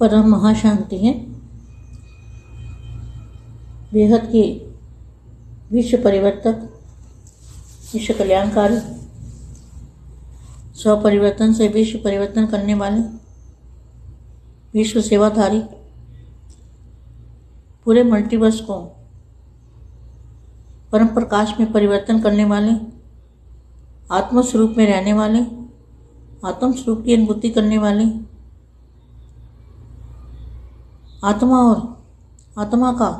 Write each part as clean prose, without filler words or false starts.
परम महाशांति है। बेहद की विश्व परिवर्तक, विश्व कल्याणकारी, स्वपरिवर्तन से विश्व परिवर्तन करने वाले, विश्व सेवाधारी, पूरे मल्टीवर्स को परम प्रकाश में परिवर्तन करने वाले, आत्म स्वरूप में रहने वाले, आत्म स्वरूप की अनुभूति करने वाले, आत्मा और आत्मा का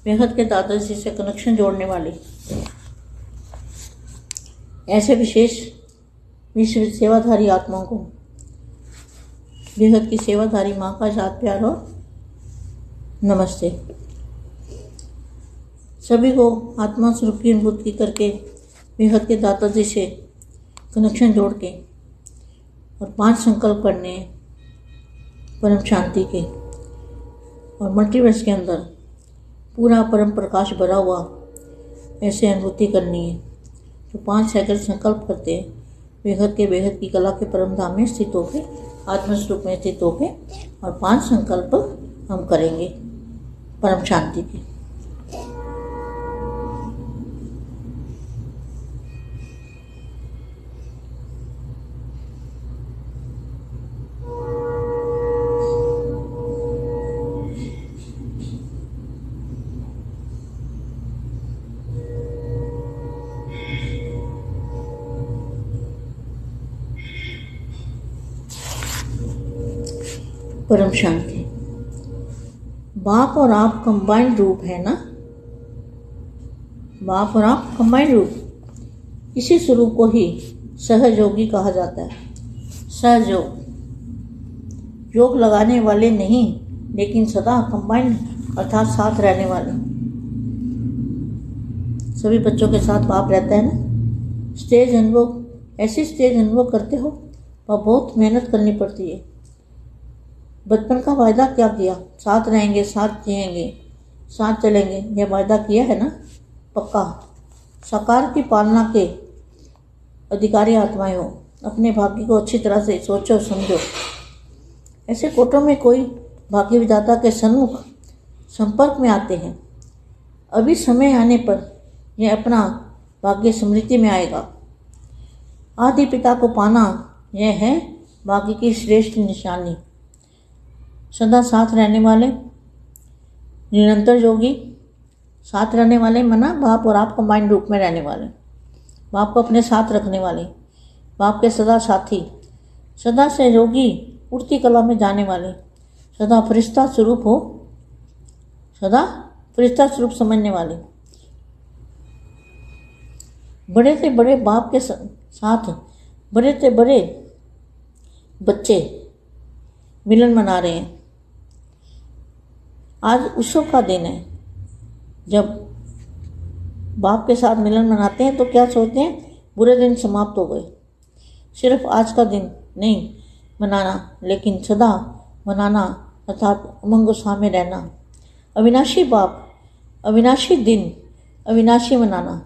बेहद के दादाजी से कनेक्शन जोड़ने वाले ऐसे विशेष विश्व सेवाधारी आत्माओं को बेहद की सेवाधारी माँ का याद प्यार और नमस्ते। सभी को आत्मा स्वरूप की अनुभूति करके बेहद के दादाजी से कनेक्शन जोड़ के और 5 संकल्प करने हैं परम शांति के, और मल्टीवर्स के अंदर पूरा परम प्रकाश भरा हुआ ऐसे अनुभूति करनी है। तो 5 सेकंड संकल्प करते हैं बेहद की कला के परम धाम में स्थित होके, आत्मस्वरूप में स्थित होके, और 5 संकल्प हम करेंगे परम शांति के। परम शांति। बाप और आप कंबाइंड रूप है ना, बाप और आप कंबाइंड रूप। इसी स्वरूप को ही सहयोगी कहा जाता है। सहयोग, योग लगाने वाले नहीं, लेकिन सदा कंबाइंड अर्थात साथ रहने वाले। सभी बच्चों के साथ बाप रहता है ना। स्टेज अनुभव, ऐसी स्टेज अनुभव करते हो, वह बहुत मेहनत करनी पड़ती है। बचपन का वायदा क्या किया, साथ रहेंगे, साथ जिएंगे, साथ चलेंगे, यह वायदा किया है ना, पक्का। साकार की पालना के अधिकारी आत्माएं हो, अपने भाग्य को अच्छी तरह से सोचो समझो। ऐसे कोटों में कोई भाग्य विधाता के सन्मुख संपर्क में आते हैं। अभी समय आने पर यह अपना भाग्य स्मृति में आएगा। आदि पिता को पाना, यह है भाग्य की श्रेष्ठ निशानी। सदा साथ रहने वाले, निरंतर योगी, साथ रहने वाले मना बाप और आप कंबाइंड रूप में रहने वाले, बाप को अपने साथ रखने वाले, बाप के सदा साथी, सदा सहयोगी, उड़ती कला में जाने वाले, सदा फरिश्ता स्वरूप हो, सदा फरिश्ता स्वरूप समझने वाले, बड़े से बड़े बाप के साथ बड़े से बड़े बच्चे मिलन मना रहे हैं। आज उत्सव का दिन है। जब बाप के साथ मिलन मनाते हैं तो क्या सोचते हैं, बुरे दिन समाप्त हो गए। सिर्फ आज का दिन नहीं मनाना, लेकिन सदा मनाना अर्थात उमंग उत्साह में रहना। अविनाशी बाप, अविनाशी दिन, अविनाशी मनाना।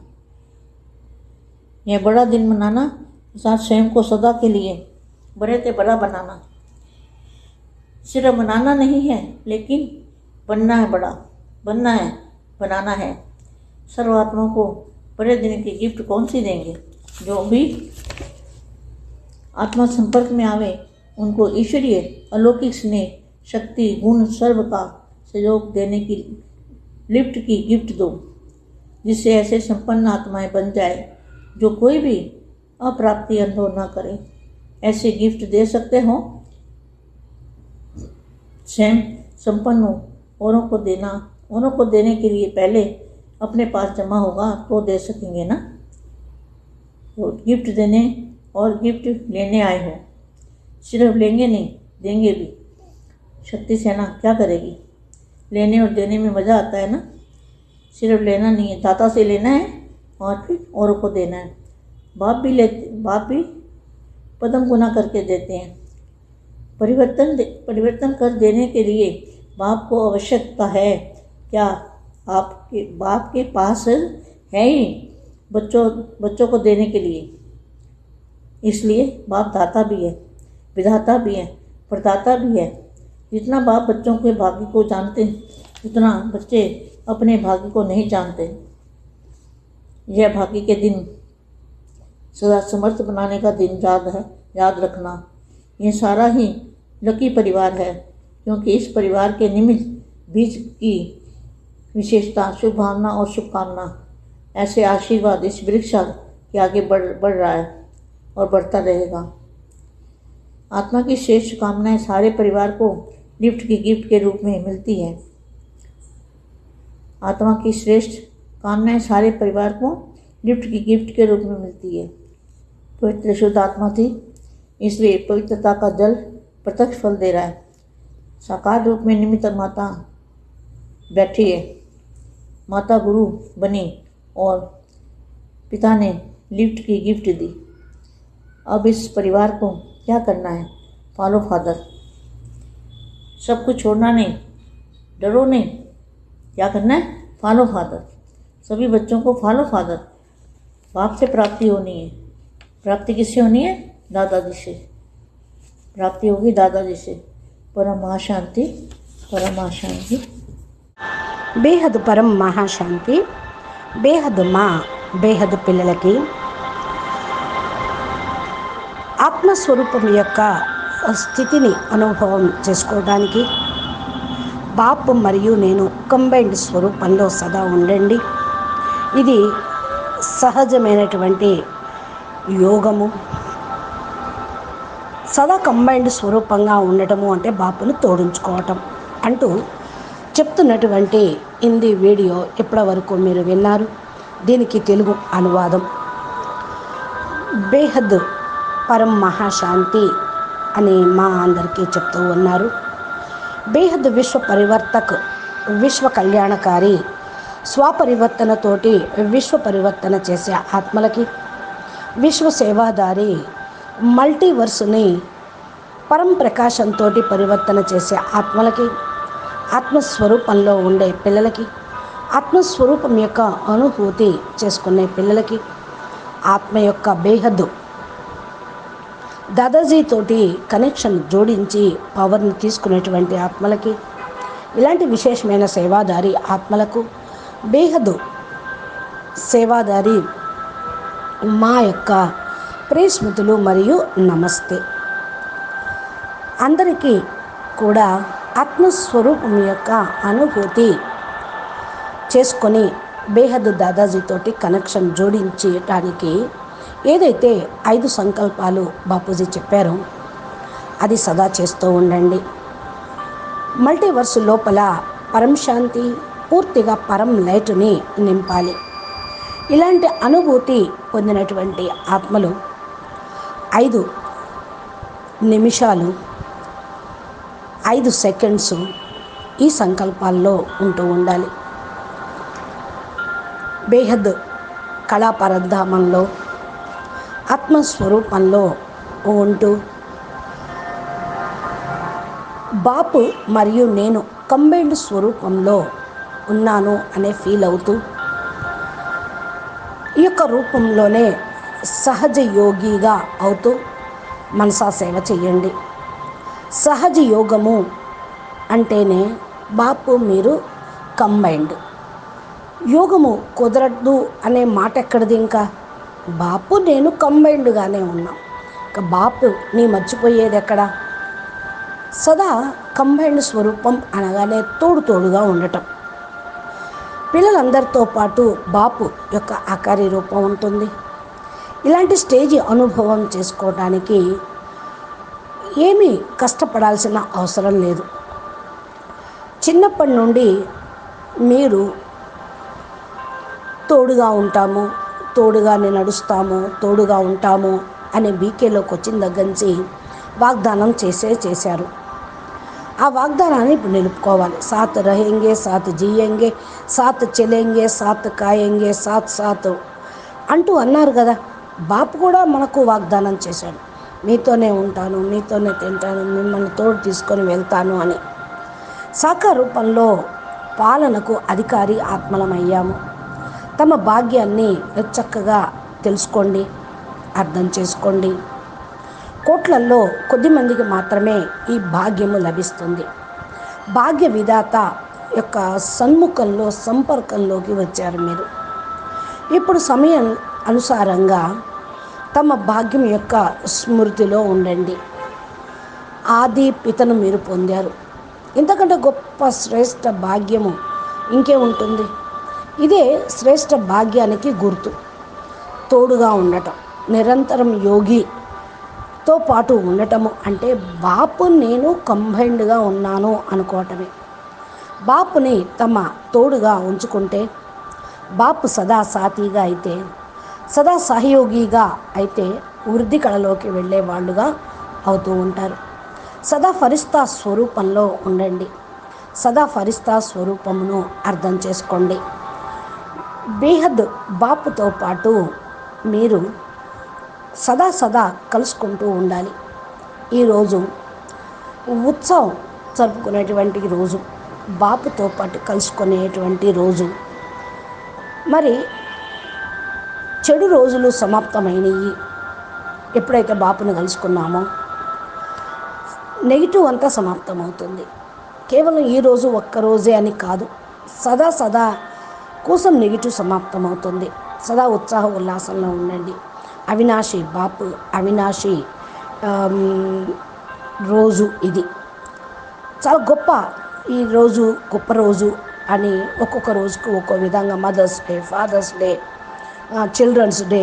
यह बड़ा दिन मनाना अर्थात स्वयं को सदा के लिए बड़े से बड़ा बनाना। सिर्फ मनाना नहीं है, लेकिन बनना है बड़ा, बनना है, बनाना है। सर्वात्मा को बड़े दिन की गिफ्ट कौन सी देंगे? जो भी आत्मा संपर्क में आवे, उनको ईश्वरीय अलौकिक स्नेह, शक्ति, गुण, सर्व का सहयोग देने की लिफ्ट की गिफ्ट दो, जिससे ऐसे संपन्न आत्माएं बन जाए जो कोई भी अप्राप्ति अनुभव न करे। ऐसे गिफ्ट दे सकते हो, स्वयं संपन्न हो। औरों को देने के लिए पहले अपने पास जमा होगा तो दे सकेंगे ना। तो गिफ्ट देने और गिफ्ट लेने आए हो, सिर्फ लेंगे नहीं, देंगे भी। शक्ति सेना क्या करेगी? लेने और देने में मज़ा आता है ना। सिर्फ लेना नहीं है, दाता से लेना है और फिर औरों को देना है। बाप भी पदम गुना करके देते हैं। परिवर्तन कर देने के लिए बाप को आवश्यकता है क्या? आपके बाप के पास है ही बच्चों को देने के लिए। इसलिए बाप दाता भी है, विधाता भी है, प्रदाता भी है। जितना बाप बच्चों के भाग्य को जानते हैं, उतना बच्चे अपने भाग्य को नहीं जानते। यह भाग्य के दिन सदा समर्थ बनाने का दिन याद रखना। यह सारा ही लकी परिवार है, क्योंकि इस परिवार के निमित्त बीज की विशेषता, शुभ भावना और शुभकामना, ऐसे आशीर्वाद इस वृक्ष के आगे बढ़ रहा है और बढ़ता रहेगा। आत्मा की श्रेष्ठ कामनाएं सारे परिवार को गिफ्ट के रूप में मिलती है। आत्मा की श्रेष्ठ कामनाएं सारे परिवार को गिफ्ट के रूप में मिलती है। पवित्र शुद्ध आत्मा थी, इसलिए पवित्रता का जल प्रत्यक्ष फल दे रहा है। साकार रूप में निमित्त माता बैठी है, माता गुरु बनी और पिता ने लिफ्ट की गिफ्ट दी। अब इस परिवार को क्या करना है? Follow father. सब कुछ छोड़ना नहीं, डरो नहीं, क्या करना है? Follow father. सभी बच्चों को फॉलो फादर। बाप से प्राप्ति होनी है। प्राप्ति किससे होनी है? दादाजी से। प्राप्ति होगी दादाजी से। परम महाशांति, परम महाशांति। బేహద్ పరం మహాశాంతి. బేహద్ మా బేహద్ పిల్లలకి ఆత్మస్వరూపం యొక్క స్థితిని అనుభవం చేసుకోవడానికి బాపు మరియు నేను కంబైన్డ్ స్వరూపంలో సదా ఉండండి. ఇది సహజమైనటువంటి యోగము. సదా కంబైన్డ్ స్వరూపంగా ఉండటము అంటే బాపును తోడించుకోవటం అంటూ చెప్తున్నటువంటి హిందీ వీడియో ఇప్పటి వరకు మీరు విన్నారు. దీనికి తెలుగు అనువాదం బేహద్ పరం మహాశాంతి అని మా అందరికీ చెప్తూ ఉన్నారు. బేహద్ విశ్వ పరివర్తక్, విశ్వ కళ్యాణకారి, స్వపరివర్తనతోటి విశ్వ పరివర్తన చేసే ఆత్మలకి, విశ్వ సేవాదారి, మల్టీవర్స్ని పరం ప్రకాశంతో పరివర్తన చేసే ఆత్మలకి, ఆత్మస్వరూపంలో ఉండే పిల్లలకి, ఆత్మస్వరూపం యొక్క అనుభూతి చేసుకునే పిల్లలకి, ఆత్మ యొక్క బేహద్దు దాదాజీతోటి కనెక్షన్ జోడించి పవర్ని తీసుకునేటువంటి ఆత్మలకి, ఇలాంటి విశేషమైన సేవాదారి ఆత్మలకు, బేహద్దు సేవాదారి మా యొక్క ప్రేస్మృతులు మరియు నమస్తే. అందరికీ కూడా ఆత్మస్వరూపం యొక్క అనుభూతి చేసుకొని బేహద్దు దాదాజీతోటి కనెక్షన్ జోడించడానికి ఏదైతే 5 సంకల్పాలు బాపూజీ చెప్పారో అది సదా చేస్తూ ఉండండి. మల్టీవర్స్ లోపల పరం శాంతి, పూర్తిగా పరం లైట్ని నింపాలి. ఇలాంటి అనుభూతి పొందినటువంటి ఆత్మలు 5 నిమిషాలు 5 సెకండ్స్ ఈ సంకల్పాల్లో ఉంటూ ఉండాలి. బేహద్ కళా పరధామంలో ఆత్మస్వరూపంలో ఉంటూ బాపు మరియు నేను కంబైన్డ్ స్వరూపంలో ఉన్నాను అనే ఫీల్ అవుతూ ఈ యొక్క రూపంలోనే సహజ యోగిగా అవుతూ మనసా సేవ చేయండి. సహజ యోగము అంటేనే బాపు మీరు కంబైన్డ్. యోగము కుదరదు అనే మాట ఎక్కడిది? ఇంకా బాపు నేను కంబైన్డ్గానే ఉన్నాం. ఇంకా బాపు నీ మర్చిపోయేది ఎక్కడ? సదా కంబైన్డ్ స్వరూపం అనగానే తోడుగా ఉండటం. పిల్లలందరితో పాటు బాపు యొక్క ఆకారి రూపం ఉంటుంది. ఇలాంటి స్టేజి అనుభవం చేసుకోవడానికి ఏమీ కష్టపడాల్సిన అవసరం లేదు. చిన్నప్పటి నుండి మీరు తోడుగా ఉంటాము, తోడుగానే నడుస్తాము, తోడుగా ఉంటాము అనే బీకేలోకి వచ్చిన దగ్గర నుంచి వాగ్దానం చేశారు. ఆ వాగ్దానాన్ని ఇప్పుడు నిలుపుకోవాలి. సాత్ రహేంగే, సాత్ జీయేంగే, సాత్ చెలేంగే, సాత్ కాయేంగే, సాత్ అంటూ అన్నారు కదా. బాపు కూడా మనకు వాగ్దానం చేశాడు, మీతోనే ఉంటాను, మీతోనే తింటాను, మిమ్మల్ని తోడు తీసుకొని వెళ్తాను అని. సాకార రూపంలో పాలనకు అధికారి ఆత్మలమయ్యాము. తమ భాగ్యాన్ని చక్కగా తెలుసుకోండి, అర్థం చేసుకోండి. కోట్లల్లో కొద్దిమందికి మాత్రమే ఈ భాగ్యము లభిస్తుంది. భాగ్య విధాత యొక్క సన్ముఖంలో సంపర్కంలోకి వచ్చారు మీరు. ఇప్పుడు సమయం అనుసారంగా తమ భాగ్యం యొక్క స్మృతిలో ఉండండి. ఆది పితను మీరు పొందారు. ఇంతకంటే గొప్ప శ్రేష్ఠ భాగ్యము ఇంకే ఉంటుంది. ఇదే శ్రేష్ఠ భాగ్యానికి గుర్తు. తోడుగా ఉండటం, నిరంతరం యోగితో పాటు ఉండటము అంటే బాపు నేను కంబైన్డ్గా ఉన్నాను అనుకోవటమే. బాపుని తమ తోడుగా ఉంచుకుంటే, బాపు సదా సాథీగా అయితే, సదా సహయోగిగా అయితే వృద్ధి కళలోకి వెళ్ళే వాళ్ళుగా అవుతూ ఉంటారు. సదా ఫరిస్తా స్వరూపంలో ఉండండి. సదా ఫరిస్తా స్వరూపమును అర్థం చేసుకోండి. బేహద్ బాపుతో పాటు మీరు సదా కలుసుకుంటూ ఉండాలి. ఈరోజు ఉత్సవం జరుపుకునేటువంటి రోజు, బాపుతో పాటు కలుసుకునేటువంటి రోజు. మరి చెడు రోజులు సమాప్తమైనవి. ఎప్పుడైతే బాపును కలుసుకున్నామో నెగిటివ్ అంతా సమాప్తమవుతుంది. కేవలం ఈరోజు ఒక్కరోజే అని కాదు, సదా కోసం నెగిటివ్ సమాప్తమవుతుంది. సదా ఉత్సాహ ఉల్లాసంలో ఉండండి. అవినాశి బాపు అవినాశి రోజు ఇది చాలా గొప్ప. ఈ రోజు గొప్ప రోజు అని ఒక్కొక్క రోజుకు ఒక్కో విధంగా mother's day, father's day, children's day,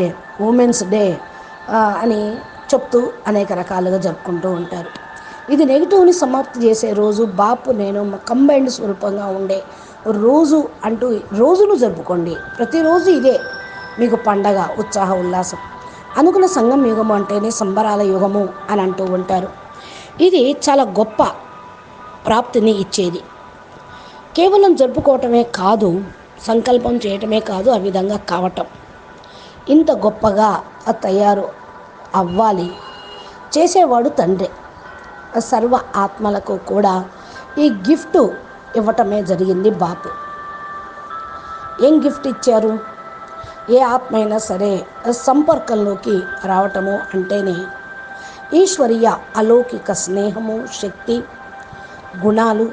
women's day అని చెప్తూ అనేక రకాలుగా జరుపుకుంటూ ఉంటారు. ఇది నెగిటివ్ని సమాప్తి చేసే రోజు. బాపు నేను కంబైన్డ్ స్వరూపంగా ఉండే రోజు అంటూ రోజులు జరుపుకోండి. ప్రతిరోజు ఇదే మీకు పండగ, ఉత్సాహ ఉల్లాసం. అనుకున్న సంఘం యుగము అంటేనే సంబరాల యుగము అని అంటూ ఉంటారు. ఇది చాలా గొప్ప ప్రాప్తిని ఇచ్చేది. కేవలం జరుపుకోవటమే కాదు, సంకల్పం చేయటమే కాదు, ఆ విధంగా కావటం. ఇంత గొప్పగా తయారు అవ్వాలి. చేసేవాడు తండ్రి. సర్వ ఆత్మలకు కూడా ఈ గిఫ్ట్ ఇవ్వటమే జరిగింది బాపు. ఏం గిఫ్ట్ ఇచ్చారు? ఏ ఆత్మ అయినా సరే సంపర్కంలోకి రావటము అంటేనే ఈశ్వరీయ అలౌకిక స్నేహము, శక్తి, గుణాలు,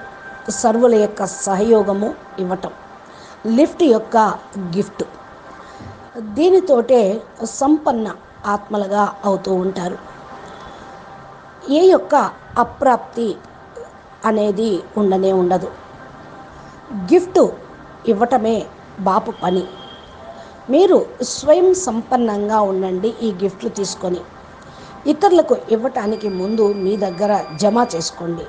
సర్వుల యొక్క సహయోగము ఇవ్వటం లిఫ్ట్ యొక్క గిఫ్ట్. దీనితోటే సంపన్న ఆత్మలుగా అవుతూ ఉంటారు. ఏ యొక్క అప్రాప్తి అనేది ఉండనే ఉండదు. గిఫ్ట్ ఇవ్వటమే బాపు పని. మీరు స్వయం సంపన్నంగా ఉండండి. ఈ గిఫ్ట్లు తీసుకొని ఇతరులకు ఇవ్వటానికి ముందు మీ దగ్గర జమ చేసుకోండి.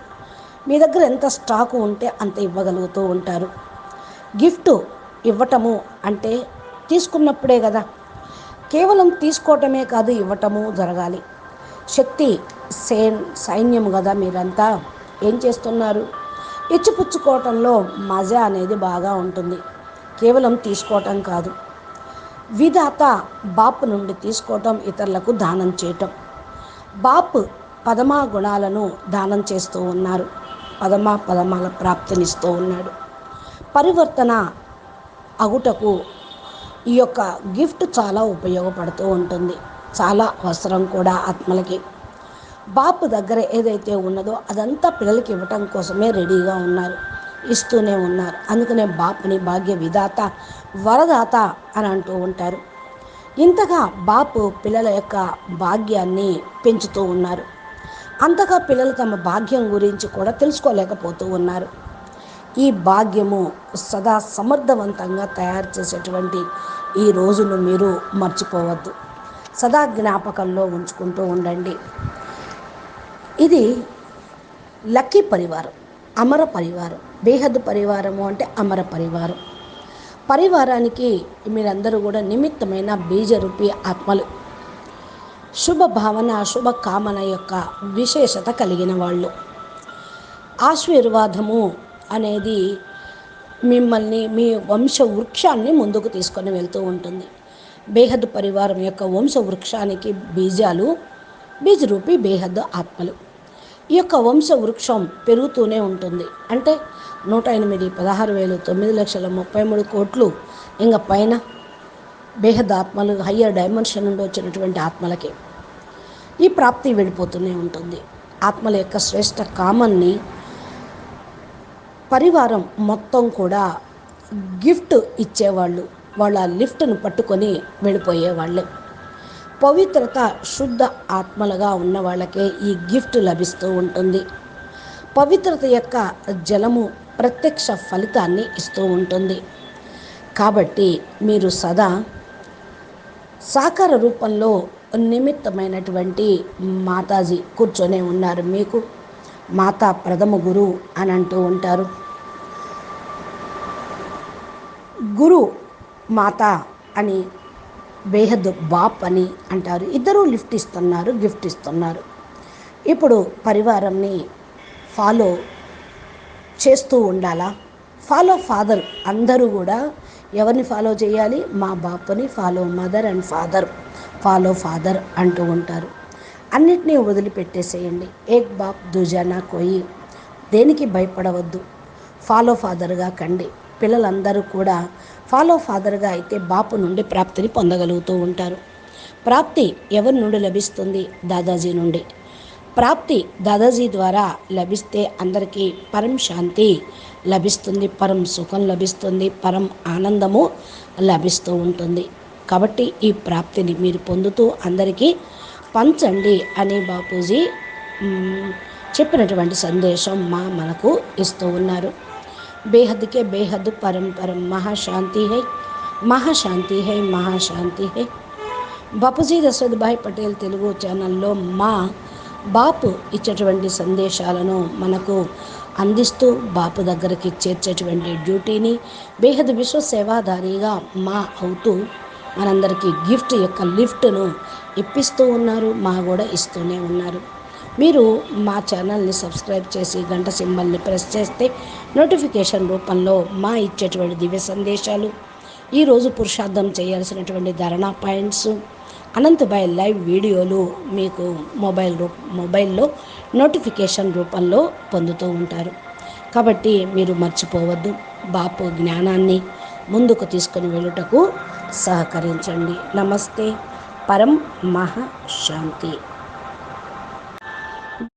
మీ దగ్గర ఎంత స్టాకు ఉంటే అంత ఇవ్వగలుగుతూ ఉంటారు. గిఫ్ట్ ఇవ్వటము అంటే తీసుకున్నప్పుడే కదా. కేవలం తీసుకోవటమే కాదు, ఇవ్వటము జరగాలి. శక్తి సైన్యం కదా. మీరంతా ఏం చేస్తున్నారు? ఇచ్చిపుచ్చుకోవటంలో మజా అనేది బాగా ఉంటుంది. కేవలం తీసుకోవటం కాదు. విధాత బాపు నుండి తీసుకోవటం, ఇతరులకు దానం చేయటం. బాపు పదమా గుణాలను దానం చేస్తూ ఉన్నారు. పదమాల ప్రాప్తినిస్తూ ఉన్నాడు. పరివర్తన అగుటకు ఈ యొక్క గిఫ్ట్ చాలా ఉపయోగపడుతూ ఉంటుంది. చాలా అవసరం కూడా ఆత్మలకి. బాపు దగ్గర ఏదైతే ఉన్నదో అదంతా పిల్లలకి ఇవ్వటం కోసమే రెడీగా ఉన్నారు, ఇస్తూనే ఉన్నారు. అందుకనే బాపుని భాగ్య విధాత, వరదాత అని అంటూ ఉంటారు. ఇంతగా బాపు పిల్లల యొక్క భాగ్యాన్ని పెంచుతూ ఉన్నారు. అంతగా పిల్లలు తమ భాగ్యం గురించి కూడా తెలుసుకోలేకపోతూ ఉన్నారు. ఈ భాగ్యము సదా సమర్థవంతంగా తయారు చేసేటువంటి ఈ రోజును మీరు మర్చిపోవద్దు. సదా జ్ఞాపకంలో ఉంచుకుంటూ ఉండండి. ఇది లక్కీ పరివారం, అమర పరివారం. బేహద్ పరివారము అంటే అమర పరివారం. పరివారానికి మీరందరూ కూడా నిమిత్తమైన బీజరూపి ఆత్మలు. శుభ భావన, శుభ కామన యొక్క విశేషత కలిగిన వాళ్ళు. ఆశీర్వాదము అనేది మిమ్మల్ని, మీ వంశ వృక్షాన్ని ముందుకు తీసుకొని వెళ్తూ ఉంటుంది. బేహద్ పరివారం యొక్క వంశ వృక్షానికి బీజాలు, బీజరూపి బేహద్ ఆత్మలు. ఈ యొక్క వంశ వృక్షం పెరుగుతూనే ఉంటుంది. అంటే 108, 16,000, 9,33,000 ఇంకా పైన బేహద్ ఆత్మలు, హయ్యర్ డైమెన్షన్ నుండి వచ్చినటువంటి ఆత్మలకి. ఈ ప్రాప్తి వెళ్ళిపోతూనే ఉంటుంది. ఆత్మల యొక్క శ్రేష్ఠ కామాన్ని పరివారం మొత్తం కూడా గిఫ్ట్ ఇచ్చేవాళ్ళు, వాళ్ళ లిఫ్ట్ను పట్టుకొని వెళ్ళిపోయేవాళ్ళు. పవిత్రత శుద్ధ ఆత్మలుగా ఉన్న వాళ్ళకే ఈ గిఫ్ట్ లభిస్తూ ఉంటుంది. పవిత్రత యొక్క జలము ప్రత్యక్ష ఫలితాన్ని ఇస్తూ ఉంటుంది. కాబట్టి మీరు సదా సాకార రూపంలో నిమిత్తమైనటువంటి మాతాజీ కూర్చొనే ఉన్నారు. మీకు మాతా ప్రథమ గురు అని అంటూ ఉంటారు. గురు మాత అని, బేహద్ బాప్ అని అంటారు. ఇద్దరూ లిఫ్ట్ ఇస్తున్నారు, గిఫ్ట్ ఇస్తున్నారు. ఇప్పుడు పరివారంని ఫాలో చేస్తూ ఉండాలా? ఫాలో ఫాదర్ అందరూ కూడా ఎవరిని ఫాలో చేయాలి? మా బాపుని follow mother and father, follow father అంటూ ఉంటారు. అన్నిటినీ వదిలిపెట్టేసేయండి. ఏక్ బాప్ దుజానా కోయి, దేనికి భయపడవద్దు. ఫాలో ఫాదర్గా కండి. పిల్లలందరూ కూడా ఫాలో ఫాదర్గా అయితే బాపు నుండి ప్రాప్తిని పొందగలుగుతూ ఉంటారు. ప్రాప్తి ఎవరి నుండి లభిస్తుంది? దాదాజీ నుండి. ప్రాప్తి దాదాజీ ద్వారా లభిస్తే అందరికీ పరం శాంతి లభిస్తుంది, పరం సుఖం లభిస్తుంది, పరం ఆనందము లభిస్తూ ఉంటుంది. కాబట్టి ఈ ప్రాప్తిని మీరు పొందుతూ అందరికీ పంచండి అని బాపూజీ చెప్పినటువంటి సందేశం మనకు ఇస్తూ ఉన్నారు. బేహద్కే బేహద్ పరం పరం మహాశాంతి హై, మహాశాంతి హై, మహాశాంతి హై. బాపూజీ దశరథ్ భాయ్ పటేల్ తెలుగు ఛానల్లో మా బాపు ఇచ్చేటువంటి సందేశాలను మనకు అందిస్తూ బాపు దగ్గరికి చేర్చేటువంటి డ్యూటీని బేహద్ విశ్వ సేవాదారిగా అవుతూ మనందరికీ గిఫ్ట్ యొక్క లిఫ్ట్ను ఇప్పిస్తూ ఉన్నారు. కూడా ఇస్తూనే ఉన్నారు. మీరు మా ఛానల్ని సబ్స్క్రైబ్ చేసి గంట సింబల్ని ప్రెస్ చేస్తే నోటిఫికేషన్ రూపంలో ఇచ్చేటువంటి దివ్య సందేశాలు, ఈరోజు పురుషార్థం చేయాల్సినటువంటి ధారణా పాయింట్స్, అనంతబాయ్ లైవ్ వీడియోలు మీకు మొబైల్లో నోటిఫికేషన్ రూపంలో పొందుతూ ఉంటారు. కాబట్టి మీరు మర్చిపోవద్దు. బాపు జ్ఞానాన్ని ముందుకు తీసుకొని వెళ్ళుటకు సహకరించండి. నమస్తే. పరం మహాశాంతి.